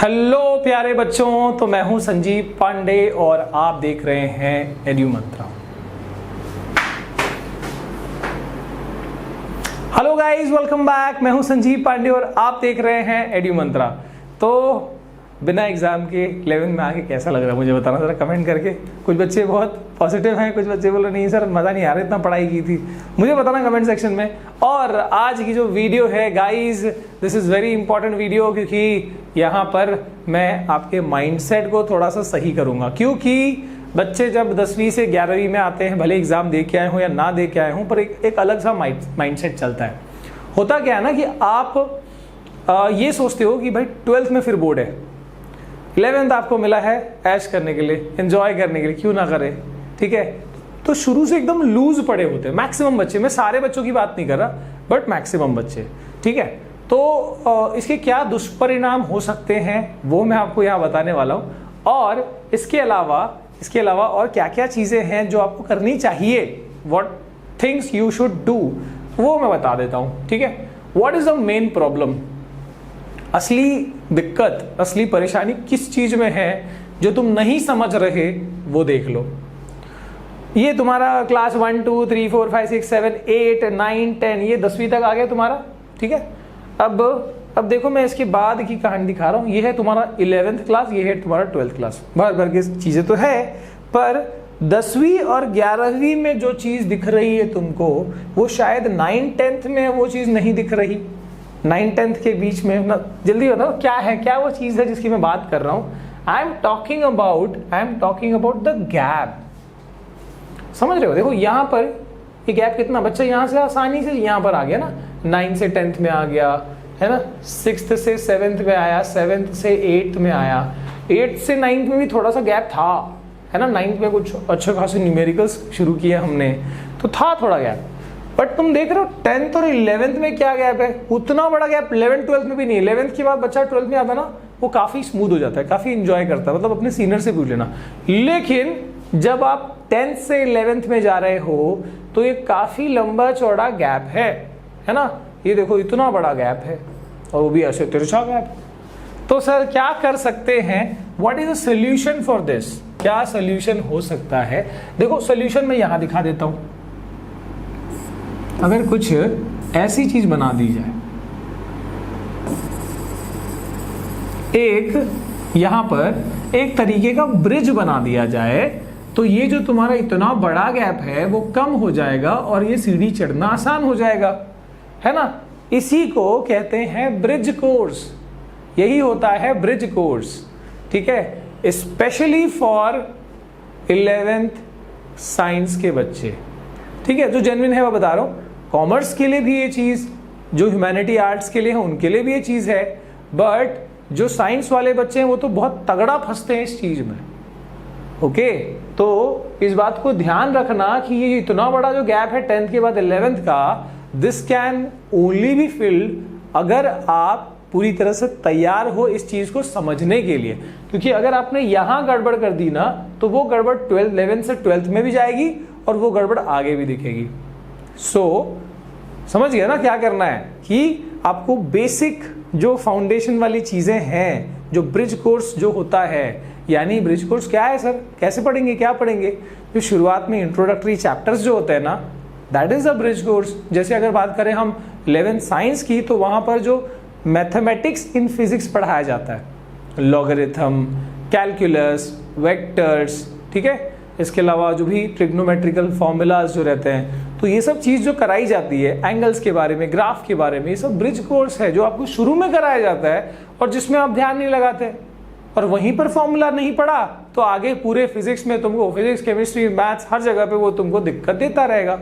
Hello प्यारे बच्चों, तो मैं हूं संजीव पांडे और आप देख रहे हैं Edu Mantra. Hello guys, welcome back. मैं हूं संजीव पांडे और आप देख रहे हैं एड्यू मंत्रा। तो बिना एग्जाम के 11 में आके कैसा लग रहा है मुझे बताना जरा कमेंट करके। कुछ बच्चे बहुत पॉजिटिव हैं, कुछ बच्चे बोल रहे नहीं सर मज़ा नहीं आ रहा, इतना पढ़ाई की थी। मुझे बताना कमेंट सेक्शन में। और आज की जो वीडियो है guys, this is very important video, क्योंकि यहाँ पर मैं आपके माइंडसेट को थोड़ा सा सही करूँगा। क्योंकि बच्चे जब 10वीं से 11वीं में आते हैं, भले एग्जाम दे के आए हों या ना दे के आए हों, पर एक अलग सा माइंडसेट चलता है। होता क्या है ना कि आप ये सोचते हो कि भाई 12th में फिर बोर्ड है, 11th आपको मिला है ऐश करने के लिए, एंजॉय करने के लिए, क्यों ना करें, ठीक है। तो शुरू से एकदम लूज पड़े होते हैं मैक्सिमम बच्चे। मैं सारे बच्चों की बात नहीं कर रहा, बट मैक्सिमम बच्चे, ठीक है। तो इसके क्या दुष्परिणाम हो सकते हैं वो मैं आपको यहाँ बताने वाला हूँ। और इसके अलावा और क्या क्या चीज़ें हैं जो आपको करनी चाहिए, what things you should do, वो मैं बता देता हूँ, ठीक है। What is the main problem, असली दिक्कत, असली परेशानी किस चीज में है जो तुम नहीं समझ रहे, वो देख लो। ये तुम्हारा क्लास 1 2 3 4 5 6 7 8 9 10 ये 10वीं तक आ गया तुम्हारा, ठीक है। अब देखो मैं इसके बाद की कहानी दिखा रहा हूँ। ये है तुम्हारा 11th क्लास, ये है तुम्हारा 12th क्लास। भर की चीजें तो है, पर 10वीं और 11वीं में जो चीज दिख रही है तुमको, वो शायद 9th 10th में वो चीज नहीं दिख रही। 9th 10th के बीच में ना, जल्दी बताओ क्या है, क्या वो चीज है जिसकी मैं बात कर रहा हूँ। I am talking about the gap. समझ रहे हो? देखो यहाँ पर ये गैप कितना, बच्चा यहाँ से आसानी से यहाँ पर आ गया ना, 9th से 10th में आ गया, है ना, 6th से 7th में आया, 7th से 8th में आया, 8th से 9th में भी थोड़ा सा गैप था, है ना। 9th में कुछ अच्छे खासे न्यूमेरिकल्स शुरू किए हमने, तो था थोड़ा गैप। बट तुम देख रहे हो 10th और 11th में क्या गैप है, उतना बड़ा गैप 11th 12th में भी नहीं। 11th के बाद बच्चा 12th में आता ना, वो काफी स्मूथ हो जाता है, काफी इंजॉय करता है, मतलब अपने सीनियर से पूछ लेना। लेकिन जब आप 10th से 11th में जा रहे हो तो ये काफी लंबा चौड़ा गैप है ना। ये देखो इतना बड़ा गैप है, और वो भी ऐसे तिरछा गैप। तो सर क्या कर सकते हैं, what is the solution for this, क्या सोल्यूशन हो सकता है। देखो सोल्यूशन मैं यहां दिखा देता हूं। अगर कुछ ऐसी चीज बना दी जाए, एक यहां पर एक तरीके का ब्रिज बना दिया जाए, तो ये जो तुम्हारा इतना बड़ा गैप है वो कम हो जाएगा और ये सीढ़ी चढ़ना आसान हो जाएगा, है ना। इसी को कहते हैं ब्रिज कोर्स। यही होता है ब्रिज कोर्स, ठीक है। स्पेशली फॉर 11th साइंस के बच्चे, ठीक है, जो जेन्युइन है वो बता रहा हूं। कॉमर्स के लिए भी ये चीज, जो ह्यूमैनिटी आर्ट्स के लिए है उनके लिए भी ये चीज है, बट जो साइंस वाले बच्चे हैं वो तो बहुत तगड़ा फंसते हैं इस चीज में। ओके, तो इस बात को ध्यान रखना कि ये इतना बड़ा जो गैप है 10th के बाद 11th का, this can only be filled अगर आप पूरी तरह से तैयार हो इस चीज को समझने के लिए। क्योंकि अगर आपने यहां गड़बड़ कर दी ना, तो वो गड़बड़ 11th से 12th में भी जाएगी और वो गड़बड़ आगे भी दिखेगी। सो समझ गया ना क्या करना है, कि आपको बेसिक जो फाउंडेशन वाली चीजें हैं, जो ब्रिज कोर्स जो होता है, यानी ब्रिज कोर्स क्या है सर, कैसे पढ़ेंगे, क्या पढ़ेंगे, जो शुरुआत में इंट्रोडक्टरी चैप्टर्स जो होते हैं ना, that is a bridge course. जैसे अगर बात करें हम 11th साइंस की, तो वहां पर जो मैथमेटिक्स इन फिजिक्स पढ़ाया जाता है, लॉगरिथम, कैलकुलस, वेक्टर्स, ठीक है। इसके अलावा जो भी ट्रिग्नोमेट्रिकल फॉर्मूलाज जो रहते हैं, तो ये सब चीज जो कराई जाती है, एंगल्स के बारे में, ग्राफ के बारे में, ये सब ब्रिज कोर्स है जो आपको शुरू में कराया जाता है और जिसमें आप ध्यान नहीं लगाते, और वहीं पर फॉर्मूला नहीं पढ़ा तो आगे पूरे फिजिक्स में तुमको, फिजिक्स केमिस्ट्री मैथ्स हर जगह पे वो तुमको दिक्कत देता रहेगा,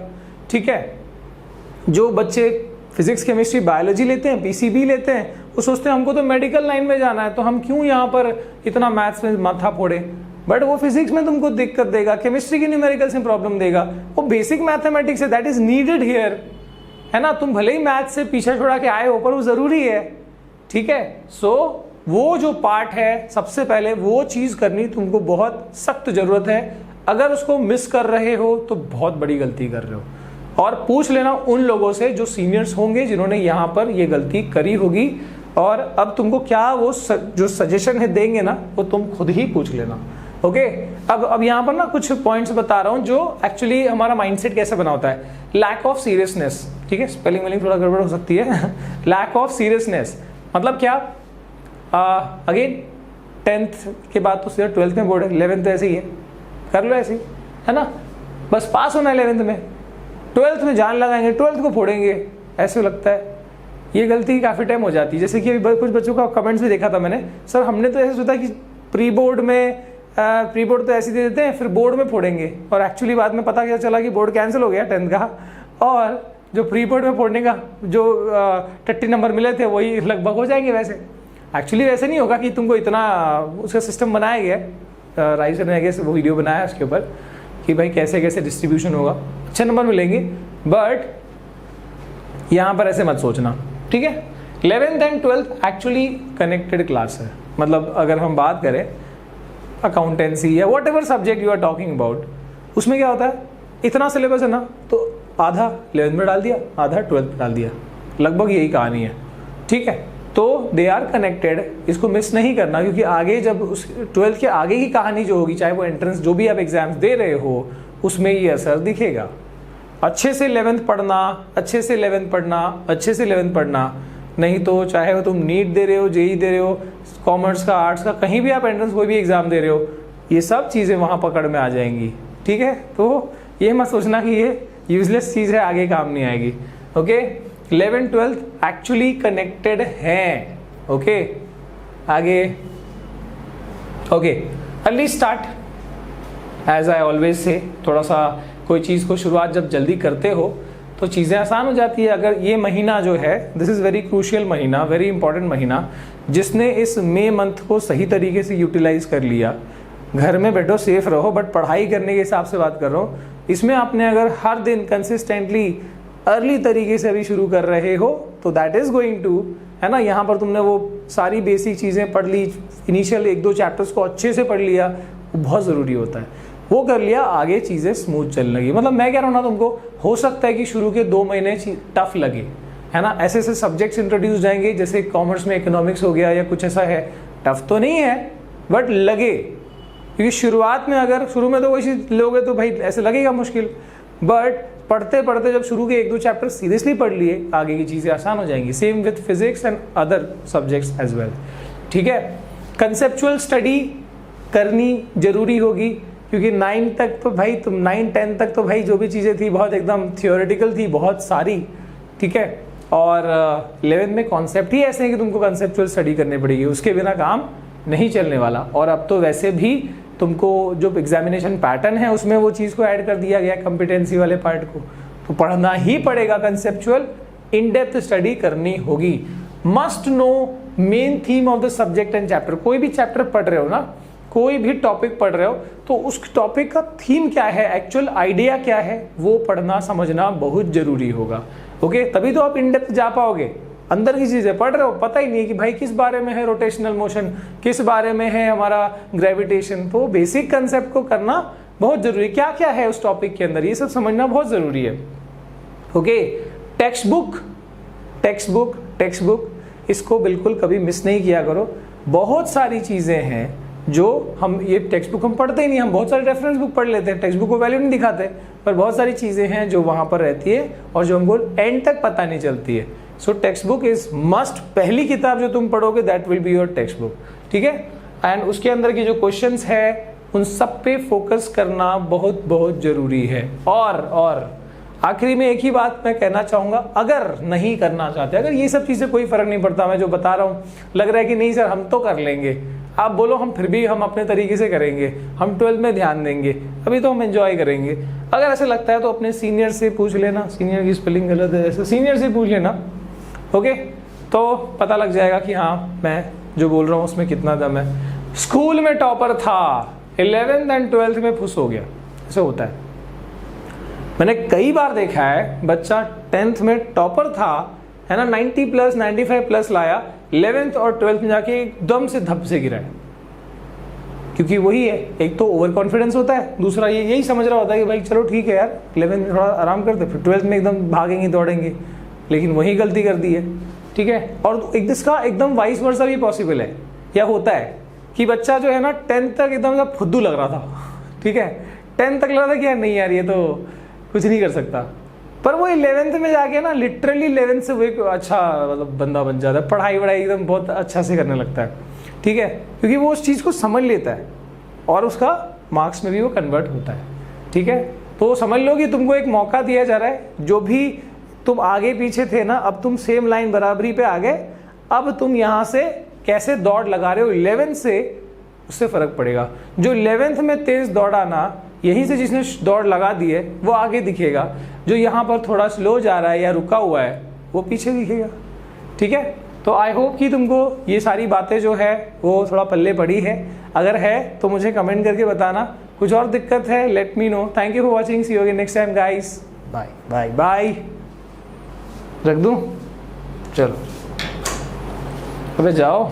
ठीक है। जो बच्चे फिजिक्स केमिस्ट्री बायोलॉजी लेते हैं, पीसीबी लेते हैं, वो सोचते हैं हमको तो मेडिकल लाइन में जाना है, तो हम क्यों यहाँ पर इतना मैथ्स में माथा फोड़े। बट वो फिजिक्स में तुमको दिक्कत देगा, केमिस्ट्री की न्यूमेरिकल्स में प्रॉब्लम देगा। वो बेसिक मैथमेटिक्स है, दैट इज नीडेड हियर, है ना। तुम भले ही मैथ से पीछे छोड़ा के आए हो, पर वो जरूरी है, ठीक है। सो वो जो पार्ट है, सबसे पहले वो चीज करनी तुमको बहुत सख्त जरूरत है। अगर उसको मिस कर रहे हो तो बहुत बड़ी गलती कर रहे हो। और पूछ लेना उन लोगों से जो सीनियर्स होंगे, जिन्होंने यहाँ पर ये गलती करी होगी, और अब तुमको क्या वो जो सजेशन है देंगे ना वो तुम खुद ही पूछ लेना। ओके, अब यहाँ पर ना कुछ पॉइंट्स बता रहा हूँ जो एक्चुअली हमारा माइंडसेट कैसे बना होता है। लैक ऑफ सीरियसनेस, ठीक है, स्पेलिंग वेलिंग थोड़ा गड़बड़ हो सकती है। लैक ऑफ सीरियसनेस मतलब क्या, अगेन 10th के बाद तो सीधा 12th में बोर्ड है, 11th तो ऐसे ही है, कर लो ऐसे ही, है ना, बस पास होना है 11th में, 12th में जान लगाएंगे, 12th को फोड़ेंगे, ऐसे लगता है। ये गलती काफ़ी टाइम हो जाती है। जैसे कि अभी कुछ बच्चों का कमेंट्स भी देखा था मैंने, सर हमने तो ऐसे सोचा कि प्री बोर्ड तो ऐसे दे देते हैं, फिर बोर्ड में फोड़ेंगे, और एक्चुअली बाद में पता क्या चला कि बोर्ड कैंसिल हो गया 10th का, और जो प्री बोर्ड में फोड़ने का जो 30 नंबर मिले थे वही लगभग हो जाएंगे। वैसे एक्चुअली वैसे नहीं होगा कि तुमको इतना उसका सिस्टम बनाया गया, राइस ने आगे वो वीडियो बनाया उसके ऊपर कि भाई कैसे कैसे डिस्ट्रीब्यूशन होगा, अच्छे नंबर मिलेंगे, बट यहाँ पर ऐसे मत सोचना, ठीक है। 11th and 12th actually connected class है, मतलब अगर हम बात करें अकाउंटेंसी या whatever subject you are talking about, उसमें क्या होता है, इतना सिलेबस है ना, तो आधा 11th में डाल दिया, आधा 12th में डाल दिया, लगभग यही कहानी है, ठीक है। तो दे आर कनेक्टेड, इसको मिस नहीं करना, क्योंकि आगे जब उस 12th के आगे की कहानी जो होगी, चाहे वो एंट्रेंस जो भी आप एग्जाम्स दे रहे हो, उसमें ये असर दिखेगा। अच्छे से 11th पढ़ना, अच्छे से 11th पढ़ना, अच्छे से 11th पढ़ना, नहीं तो चाहे वो तुम नीट दे रहे हो, जेई दे रहे हो, कॉमर्स का, आर्ट्स का, कहीं भी आप एंट्रेंस कोई भी एग्जाम दे रहे हो, ये सब चीज़ें वहाँ पकड़ में आ जाएंगी, ठीक है। तो ये मत सोचना कि ये यूजलेस चीज़ है, आगे काम नहीं आएगी। Okay, 11th 12th actually connected हैं। ओके, आगे, okay, early start, as I always say, थोड़ा सा कोई चीज़ को शुरुआत जब जल्दी करते हो तो चीज़ें आसान हो जाती है। अगर ये महीना जो है, दिस इज़ वेरी क्रूशियल महीना, वेरी इंपॉर्टेंट महीना, जिसने इस मई मंथ को सही तरीके से यूटिलाइज कर लिया, घर में बैठो, सेफ रहो, बट पढ़ाई करने के हिसाब से बात कर रहा हूँ, इसमें आपने अगर हर दिन कंसिस्टेंटली अर्ली तरीके से अभी शुरू कर रहे हो तो दैट इज़ गोइंग टू, है ना, यहाँ पर तुमने वो सारी बेसिक चीज़ें पढ़ ली, इनिशियल 1-2 चैप्टर्स को अच्छे से पढ़ लिया, वो बहुत ज़रूरी होता है, वो कर लिया, आगे चीज़ें स्मूथ चलने लगी। मतलब मैं कह रहा हूँ ना तुमको, हो सकता है कि शुरू के 2 महीने टफ लगे, है ना, ऐसे ऐसे सब्जेक्ट्स इंट्रोड्यूस जाएंगे, जैसे कॉमर्स में इकोनॉमिक्स हो गया या कुछ ऐसा है, टफ तो नहीं है बट लगे, क्योंकि शुरुआत में अगर शुरू में तो वही चीज़ लोगे तो भाई ऐसे लगेगा मुश्किल, बट पढ़ते पढ़ते जब शुरू के 1-2 चैप्टर सीरियसली पढ़ लिए, आगे की चीज़ें आसान हो जाएंगी। Same with physics and other subjects as well, ठीक है। कंसेप्चुअल स्टडी करनी जरूरी होगी, क्योंकि 9 तक तो भाई तुम 9-10 तक तो भाई जो भी चीज़ें थी बहुत एकदम थियोरेटिकल थी, बहुत सारी, ठीक है, और 11th में कॉन्सेप्ट ही ऐसे हैं कि तुमको कंसेप्चुअल स्टडी करनी पड़ेगी, उसके बिना काम नहीं चलने वाला। और अब तो वैसे भी तुमको जो एग्जामिनेशन पैटर्न है उसमें वो चीज़ को ऐड कर दिया गया, कॉम्पिटेंसी वाले पार्ट को, तो पढ़ना ही पड़ेगा, कंसेप्चुअल इन डेप्थ स्टडी करनी होगी। Must know main theme of the subject and chapter, कोई भी चैप्टर पढ़ रहे हो ना, कोई भी टॉपिक पढ़ रहे हो, तो उस टॉपिक का थीम क्या है, एक्चुअल आइडिया क्या है, वो पढ़ना समझना बहुत जरूरी होगा। ओके, तभी तो आप इन डेप्थ जा पाओगे। अंदर की चीजें पढ़ रहे हो, पता ही नहीं है कि भाई किस बारे में है रोटेशनल मोशन, किस बारे में है हमारा ग्रेविटेशन, तो बेसिक कंसेप्ट को करना बहुत जरूरी है, क्या क्या है उस टॉपिक के अंदर, ये सब समझना बहुत जरूरी है। ओके, टेक्स्ट बुक इसको बिल्कुल कभी मिस नहीं किया करो। बहुत सारी चीजें हैं जो हम, ये टेक्स्ट बुक हम पढ़ते ही नहीं, हम बहुत सारे रेफरेंस बुक पढ़ लेते हैं, टेक्स्ट बुक को वैल्यू नहीं दिखाते, पर बहुत सारी चीजें हैं जो वहां पर रहती है और जो हमको एंड तक पता नहीं चलती है। सो टेक्स्ट बुक इज मस्ट, पहली किताब जो तुम पढ़ोगे that will be your text book, ठीक है। एंड उसके अंदर की जो क्वेश्चंस है उन सब पे फोकस करना बहुत बहुत जरूरी है। और आखिरी में एक ही बात मैं कहना चाहूंगा, अगर नहीं करना चाहते, अगर ये सब चीजें कोई फर्क नहीं पड़ता, मैं जो बता रहा हूँ लग रहा है कि नहीं सर हम तो कर लेंगे, आप बोलो हम फिर भी हम अपने तरीके से करेंगे, हम 12th में ध्यान देंगे, अभी तो हम एंजॉय करेंगे, अगर ऐसा लगता है तो अपने सीनियर से पूछ लेना, सीनियर की स्पेलिंग गलत है ऐसे, सीनियर से पूछ लेना, ओके, तो पता लग जाएगा कि हाँ मैं जो बोल रहा हूँ उसमें कितना दम है। स्कूल में टॉपर था, 11th एंड 12th में फुस हो गया, ऐसा होता है। मैंने कई बार देखा है बच्चा 10th में टॉपर था, है ना, 90+ 95+ लाया, 11th और 12th में जाके एकदम से धप से गिरा है। क्योंकि वही है, एक तो ओवर कॉन्फिडेंस होता है, दूसरा ये यही समझ रहा होता है कि भाई चलो ठीक है यार 11th में थोड़ा आराम करते, फिर 12th में एकदम भागेंगे दौड़ेंगे, लेकिन वही गलती कर दी है। ठीक है। और एक इसका एकदम वाइस वर्सा भी पॉसिबल है, या होता है कि बच्चा जो है ना 10th तक एकदम फुद्दू लग रहा था, ठीक है, 10th तक लग रहा था कि यार नहीं यार ये तो कुछ नहीं कर सकता, पर वो 11th में जाके ना लिटरली 11th से वो एक अच्छा मतलब बंदा बन जाता है, पढ़ाई वढ़ाई एकदम बहुत अच्छा से करने लगता है, ठीक है, क्योंकि वो उस चीज़ को समझ लेता है और उसका मार्क्स में भी वो कन्वर्ट होता है, ठीक है। तो समझ लो कि तुमको एक मौका दिया जा रहा है, जो भी तुम आगे पीछे थे ना, अब तुम सेम लाइन बराबरी पे आ गए, अब तुम यहाँ से कैसे दौड़ लगा रहे हो 11th से, उससे फर्क पड़ेगा। जो 11th में तेज दौड़ा ना, यहीं से जिसने दौड़ लगा दी है वो आगे दिखेगा, जो यहाँ पर थोड़ा स्लो जा रहा है या रुका हुआ है वो पीछे दिखेगा, ठीक है। तो आई होप कि तुमको ये सारी बातें जो है वो थोड़ा पल्ले पड़ी है, अगर है तो मुझे कमेंट करके बताना, कुछ और दिक्कत है let me know. Thank you for watching, see you again next time guys, bye bye bye. रख दूं, चलो अबे जाओ।